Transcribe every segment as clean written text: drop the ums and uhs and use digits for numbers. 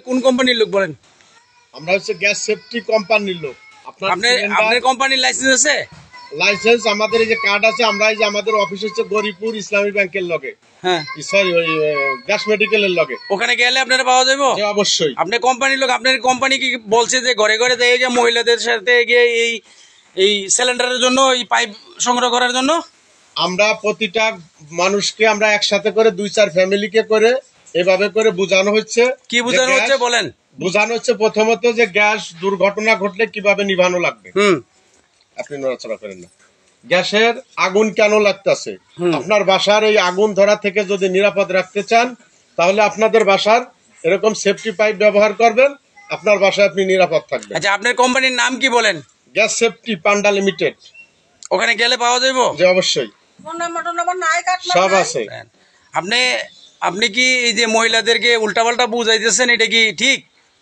কোন কোম্পানির লোক বলেন? আমরা হচ্ছে গ্যাস সেফটি কোম্পানির লোক। আপনার কোম্পানির লাইসেন্স আছে? লাইসেন্স আমাদের এই যে কার্ড আছে। আমরা এই যে আমাদের অফিস হচ্ছে গরিপুর ইসলামী ব্যাংকের লগে, হ্যাঁ সরি ওই গ্যাস মেডিকেলের লগে। ওখানে গেলে আপনারা পাওয়া যাবে? অবশ্যই। আপনি কোম্পানির লোক, আপনার কোম্পানি কি বলছে যে ঘরে ঘরে দেখে গিয়ে মহিলাদের সাথে গিয়ে এই সিলিন্ডারের জন্য, এই পাইপ সংগ্রহ করার জন্য? আমরা প্রতিটা মানুষকে আমরা একসাথে করে 2-4 ফ্যামিলিকে করে এভাবে করে বোঝানো হচ্ছে। কি বোঝানো হচ্ছে বলেন? বোঝানো হচ্ছে প্রথমত যে গ্যাস দুর্ঘটনা ঘটলে কিভাবে নিভানো লাগবে। আপনি নড়াচড়া করেন না। গ্যাসের আগুন কেন লাগতেছে, আপনার বাসার এই আগুন ধরা থেকে যদি নিরাপদ রাখতে চান তাহলে আপনাদের বাসার এরকম সেফটি পাইপ ব্যবহার করবেন, আপনার বাসায় আপনি নিরাপদ থাকবেন। আচ্ছা, আপনার কোম্পানির নাম কি বলেন? গ্যাস সেফটি পান্ডা লিমিটেড। ওখানে গেলে পাওয়া যাবে? যে অবশ্যই সব আছে। আপনি কি এই যে মহিলাদেরকে উল্টাপাল্টা বুঝাইতেছেন, এটা কি ঠিক?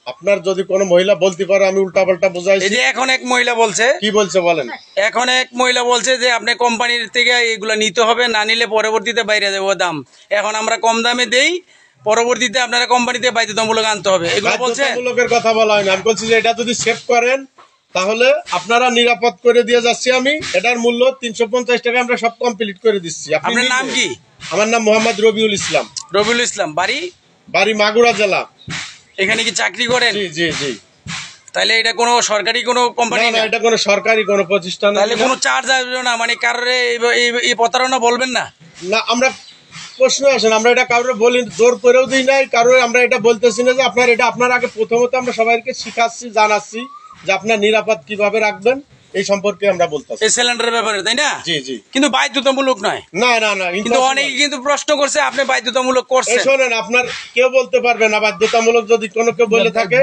আপনার যদি কোনো মহিলা বলতে পারে আমি উল্টাপাল্টা বুঝাইছি। এই যে এখন এক মহিলা বলছে, কি বলছে বলেন? এখন এক মহিলা বলছে যে আপনি কোম্পানির থেকে এগুলো নিতে হবে, না নিলে পরবর্তীতে বাইরে যাবো দাম। এখন আমরা কম দামে দেই, পরবর্তীতে আপনারা কোম্পানিতে বাধ্যতামূলক আনতে হবে, এগুলো বলছে। বাধ্যতামূলকের কথা বলা হয়নি, আমি বলছি যে এটা যদি সেভ করেন তাহলে আপনারা নিরাপদ করে দিয়ে যাচ্ছি আমি। এটার মূল্য 350 টাকা, আমরা সব কমপ্লিট করে দিচ্ছি। আপনার নাম কি? আমার নাম মোহাম্মদ রবিউল ইসলাম। রবিউল ইসলাম। বাড়ি মাগুরা জেলা। এখানে কি চাকরি করেন? জি জি জি। তাহলে এটা কোনো সরকারি কোনো কোম্পানি না? এটা কোনো সরকারি কোনো প্রতিষ্ঠান। তাহলে কোনো চার্জ আসবে না? মানে কারোর এই প্রতারণা বলবেন না? না, আমরা প্রশ্ন আসেন, আমরা এটা কারোর বলি, জোর করেও দিই নাই কারোর। আমরা এটা বলতেছি না যে আপনার এটা, আপনার আগে প্রথমত আমরা সবাইকে শিখাচ্ছি, জানাচ্ছি যে আপনার নিরাপদ কিভাবে রাখবেন এই সম্পর্কে আমরা বলতেছি। এই সিলিন্ডারের ব্যাপারে, তাই না? জি জি। কিন্তু বাধ্যতামূলক নয়। না না না, কিন্তু অনেকে কিন্তু প্রশ্ন করছে আপনি বাধ্যতামূলক করছেন। শোনেন, আপনার কেউ বলতে পারবে না বাধ্যতামূলক, যদি কোনো কেউ বলে থাকে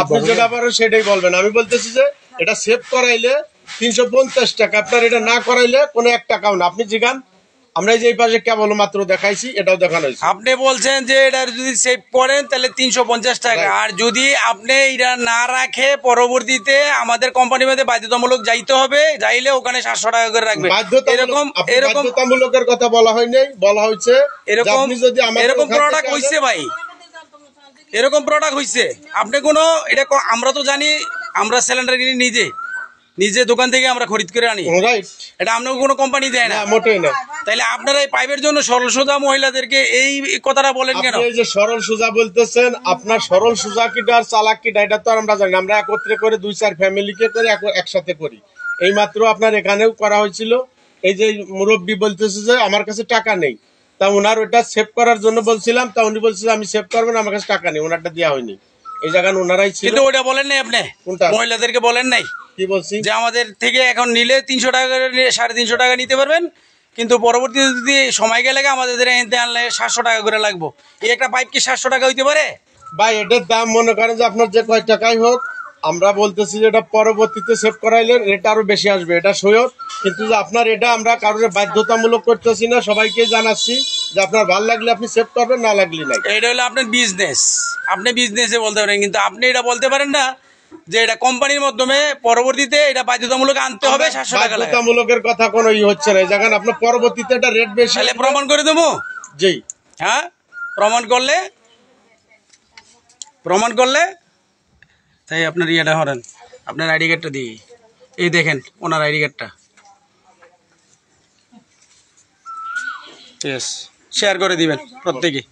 আপনি যেটা পারেন সেটাই বলবেন। আমি বলতেছি যে এটা সেভ করাইলে 350 টাকা, আপনার এটা না করাইলে কোনো 1 টাকাও না। আপনি জিগান, আমরা এই যে এই পাশে কেবল মাত্র দেখাইছি, এটাও দেখানো হয়েছে। আপনি বলছেন যে এটা যদি সেভ করেন তাহলে 350 টাকা, আর যদি আপনি এটা না রাখে পরবর্তীতে আমাদের কোম্পানির মধ্যে বাধ্যতামূলক যাইতে হবে, যাইলে ওখানে 700 টাকা করে রাখবে। এরকম বাধ্যতামূলকের কথা বলা হয় নাই, বলা হয়েছে এরকম প্রোডাক্ট হইছে ভাই, এরকম প্রোডাক্ট হইছে। আপনি কোনো এটা, আমরা তো জানি, আমরা সিলিন্ডার কিনি নিজে দোকান থেকে আমরা খরিদ করে আনি, এটা আপনাকে কোনো কোম্পানি দেয় না, মোটেই না। তাইলে আপনারা এই পাইপের জন্য সরল সোজা মহিলাদেরকে এই কথাটা বলেন কেন? এই যে সরল সোজা বলতেছেন, আপনার সরল সোজা কিটা আর চালাক কিটা এটা তো আমরা জানি। আমরা একত্রে করে 2-4 ফ্যামিলিকে করে একসাথে করি। এই মাত্র আপনার এখানেও করা হয়েছিল। এই যে মুরব্বী বলতেছে যে আমার কাছে টাকা নেই, তা ওনার ওটা সেভ করার জন্য বলছিলাম, তা উনি বলছে আমি সেভ করবো না, আমার কাছে টাকা নেই, ওনারটা দেওয়া হয়নি। এই জায়গায় ওনারাই ছিল। কিন্তু ওটা বলেন নাই আপনি? কোনটা? মহিলাদেরকে বলেন নাই? কি বলছি? যে আমাদের থেকে এখন নিলে 300 টাকা করে, 350 টাকা নিতে পারবেন, কিন্তু পরবর্তীতে যদি সময় গেলে আমাদের আনলে 700 টাকা করে লাগবো। এই একটা পাইপ কি 700 টাকা হইতে পারে ভাই? এটার দাম মনে করেন যে আপনার যে কয় টাকাই হোক, আমরা বলতেছি যে এটা পরবর্তীতে সেভ করাইলে রেট আরো বেশি আসবে, এটা সৈয়দ। কিন্তু আপনার এটা আমরা কারোর বাধ্যতামূলক করতেছি না, সবাইকে জানাচ্ছি যে আপনার ভালো লাগলে আপনি সেভ করবেন, না লাগলে নাই। এটা হলো আপনার বিজনেস, আপনি বিজনেসে বলতে পারেন, কিন্তু আপনি এটা বলতে পারেন না যে এটা কোম্পানির মাধ্যমে পরবর্তীতে এটা বাধ্যতামূলক আনতে হবে 700 টাকা। বাধ্যতামূলকের কথা কোনো হচ্ছে না, যখন আপনার পরবর্তীতে এটা রেট বেশি। তাহলে প্রমাণ করে দেবো? জি হ্যাঁ, প্রমাণ করলে তাই আপনার ইয়েটা হরেন, আপনার আইডি কার্ডটা দিই। এই দেখেন ওনার আইডি কার্ডটা, ঠিক আছে, শেয়ার করে দিবেন প্রত্যেকে।